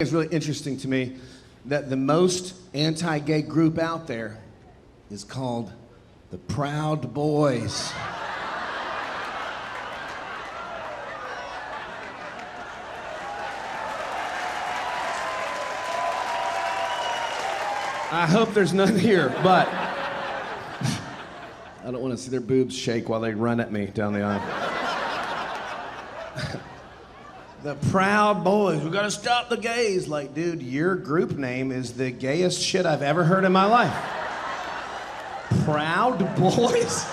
It's really interesting to me that the most anti-gay group out there is called the Proud Boys. I hope there's none here, but I don't want to see their boobs shake while they run at me down the aisle. The Proud Boys, we gotta stop the gays. Like, dude, your group name is the gayest shit I've ever heard in my life. Proud Boys?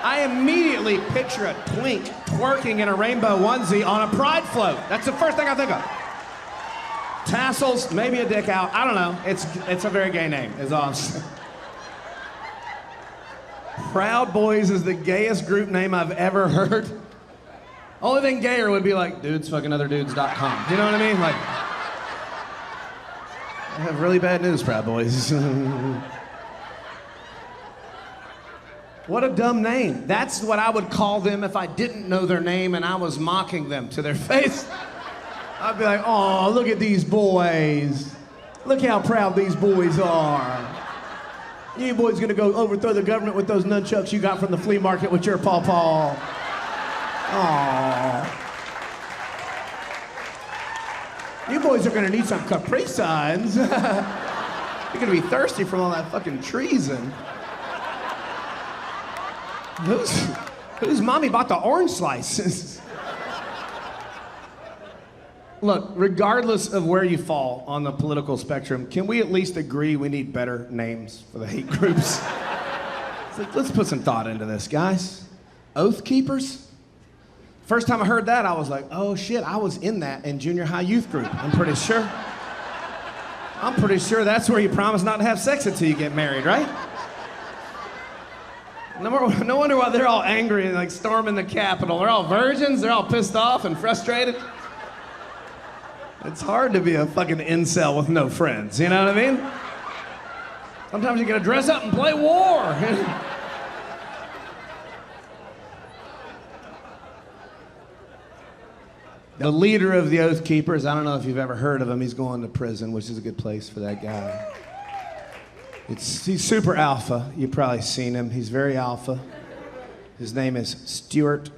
I immediately picture a twink twerking in a rainbow onesie on a pride float. That's the first thing I think of. Tassels, maybe a dick out, I don't know. It's a very gay name, is all I'm saying. Proud Boys is the gayest group name I've ever heard. Only thing gayer would be like dudesfuckingotherdudes.com. You know what I mean? Like, I have really bad news, Proud Boys. What a dumb name. That's what I would call them if I didn't know their name and I was mocking them to their face. I'd be like, oh, look at these boys. Look how proud these boys are. You boys gonna go overthrow the government with those nunchucks you got from the flea market with your pawpaw. Aww. You boys are gonna need some Capri Suns. You're gonna be thirsty from all that fucking treason. Whose mommy bought the orange slices? Look, regardless of where you fall on the political spectrum, can we at least agree we need better names for the hate groups? Let's put some thought into this, guys. Oathkeepers? First time I heard that, I was like, oh shit, I was in that in junior high youth group, I'm pretty sure. I'm pretty sure that's where you promise not to have sex until you get married, right? No wonder why they're all angry and like storming the Capitol. They're all virgins, they're all pissed off and frustrated. It's hard to be a fucking incel with no friends, you know what I mean? Sometimes you gotta dress up and play war. The leader of the Oathkeepers, I don't know if you've ever heard of him, he's going to prison, which is a good place for that guy. He's super alpha, you've probably seen him, he's very alpha. His name is Stuart.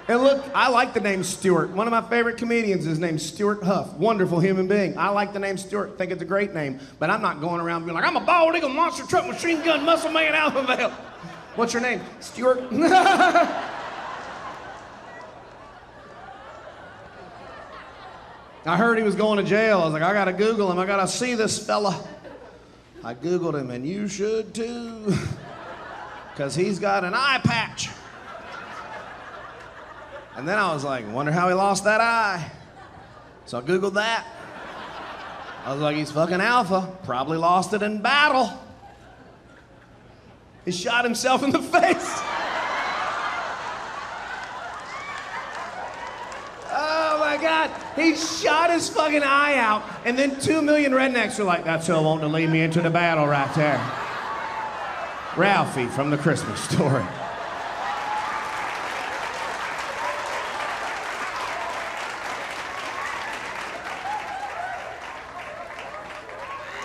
And look, I like the name Stuart. One of my favorite comedians is named Stuart Huff. Wonderful human being. I like the name Stuart, think it's a great name, but I'm not going around being like, I'm a bald eagle monster truck machine gun muscle man alpha male. What's your name? Stuart? I heard he was going to jail. I was like, I gotta Google him. I gotta see this fella. I Googled him, and you should too. Because he's got an eye patch. And then I was like, wonder how he lost that eye. So I Googled that. I was like, he's fucking alpha. Probably lost it in battle. He shot himself in the face. God, he shot his fucking eye out, and then 2 million rednecks are like, that's who wanting to lead me into the battle right there. Ralphie from the Christmas Story.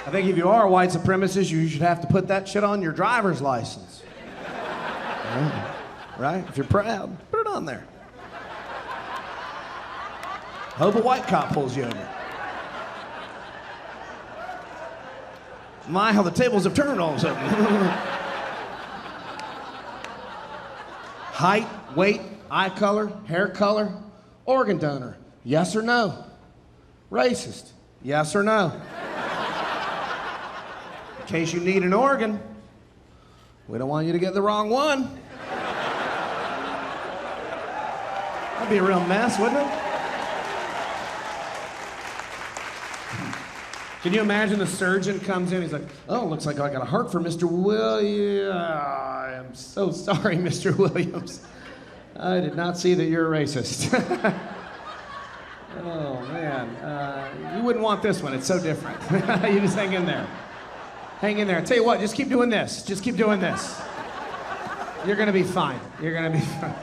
I think if you are a white supremacist, you should have to put that shit on your driver's license. Right? If you're proud, put it on there. Hope a white cop pulls you over. My, how the tables have turned all of a sudden. Height, weight, eye color, hair color, organ donor, yes or no? Racist, yes or no? In case you need an organ, we don't want you to get the wrong one. That'd be a real mess, wouldn't it? Can you imagine the surgeon comes in, he's like, oh, looks like I got a heart for Mr. Williams. I'm so sorry, Mr. Williams. I did not see that you're a racist. Oh, man. You wouldn't want this one, it's so different. You just hang in there. Hang in there. I'll tell you what, just keep doing this. Just keep doing this. You're gonna be fine. You're gonna be fine.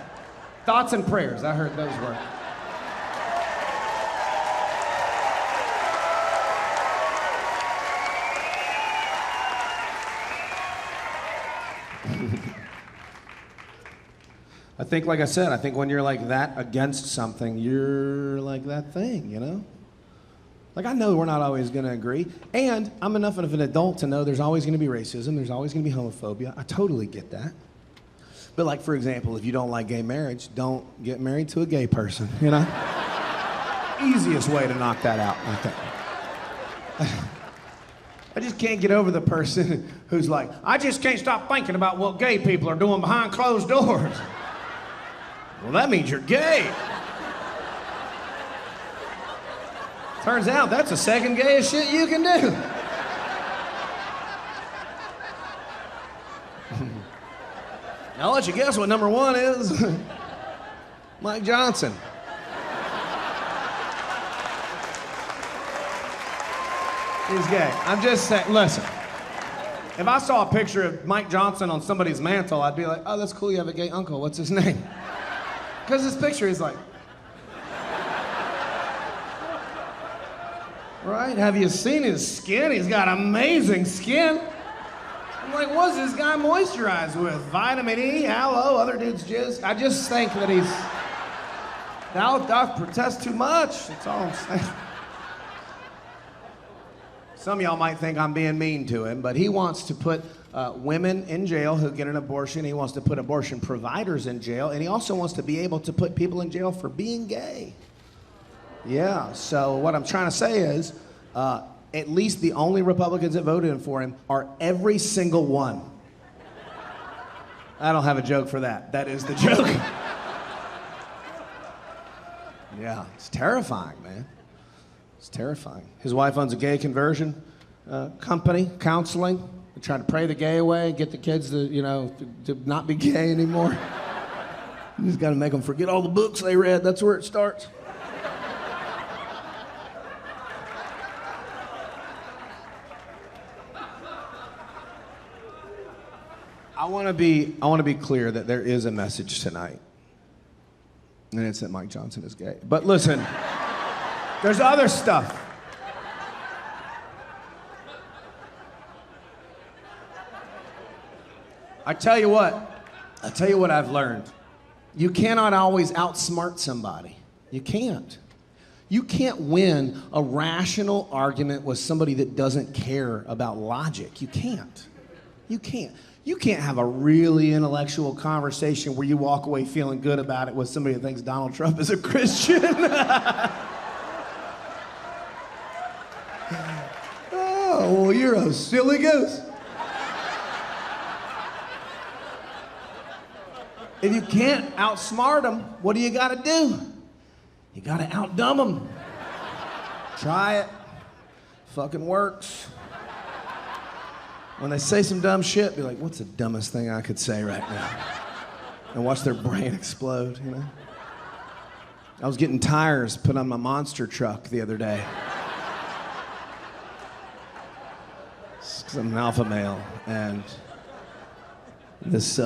Thoughts and prayers, I heard those work. think, like I said, I think when you're like that against something, you're like that thing, you know? Like, I know we're not always gonna agree, and I'm enough of an adult to know there's always gonna be racism, there's always gonna be homophobia. I totally get that. But like, for example, if you don't like gay marriage, don't get married to a gay person, you know? Easiest way to knock that out, I think. I just can't get over the person who's like, I just can't stop thinking about what gay people are doing behind closed doors. Well, that means you're gay. Turns out that's the second gayest shit you can do. I'll let you guess what number one is. Mike Johnson. He's gay. I'm just saying, listen. If I saw a picture of Mike Johnson on somebody's mantle, I'd be like, oh, that's cool, you have a gay uncle. What's his name? Because this picture is like, right? Have you seen his skin? He's got amazing skin. I'm like, what's this guy moisturized with? Vitamin E, aloe, other dudes jizz. I just think that he's, I'll protest too much. That's all I'm saying. Some of y'all might think I'm being mean to him, but he wants to put women in jail who get an abortion. He wants to put abortion providers in jail, and he also wants to be able to put people in jail for being gay. Yeah, so what I'm trying to say is, at least the only Republicans that voted for him are every single one. I don't have a joke for that. That is the joke. Yeah, it's terrifying, man. It's terrifying. His wife owns a gay conversion company, counseling. They try to pray the gay away, get the kids to, you know, to not be gay anymore. You just got to make them forget all the books they read. That's where it starts. I want to be clear that there is a message tonight, and it's that Mike Johnson is gay. But listen, there's other stuff. I tell you what I've learned. You cannot always outsmart somebody. You can't. You can't win a rational argument with somebody that doesn't care about logic. You can't. You can't. You can't have a really intellectual conversation where you walk away feeling good about it with somebody that thinks Donald Trump is a Christian. Oh, well, you're a silly goose. If you can't outsmart them, what do you gotta do? You gotta outdumb them. Try it. Fucking works. When they say some dumb shit, be like, what's the dumbest thing I could say right now? And watch their brain explode, you know? I was getting tires put on my monster truck the other day. Because I'm an alpha male, and this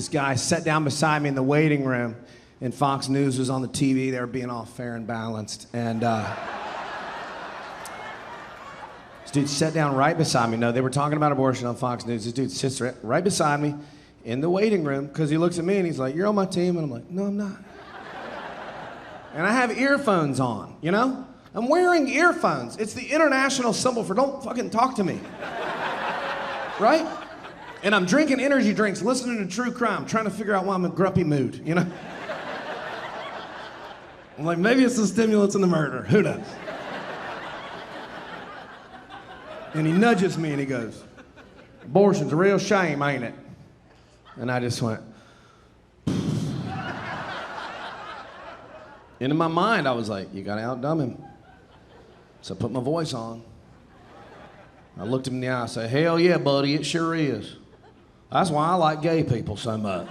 guy sat down beside me in the waiting room, and Fox News was on the TV. They were being all fair and balanced, and this dude sat down right beside me. No, they were talking about abortion on Fox News. This dude sits right beside me in the waiting room, because he looks at me and he's like, you're on my team? And I'm like, no, I'm not. And I have earphones on, you know? I'm wearing earphones. It's the international symbol for don't fucking talk to me. Right? And I'm drinking energy drinks, listening to true crime, trying to figure out why I'm in a grumpy mood, you know? I'm like, maybe it's the stimulants and the murder. Who knows? And he nudges me and he goes, abortion's a real shame, ain't it? And I just went. And in my mind, I was like, you gotta outdumb him. So I put my voice on. I looked him in the eye and said, hell yeah, buddy, it sure is. That's why I like gay people so much.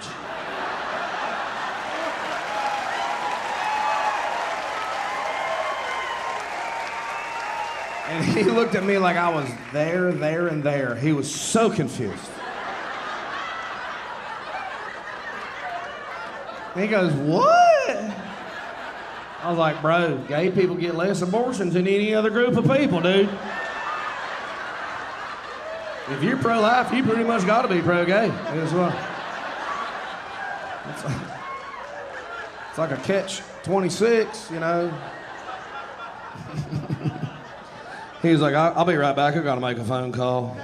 And he looked at me like I was there, and there. He was so confused. And he goes, what? I was like, bro, gay people get less abortions than any other group of people, dude. If you're pro-life, you pretty much gotta be pro-gay as well. It's like a catch 26, you know. He was like, I'll be right back. I gotta make a phone call.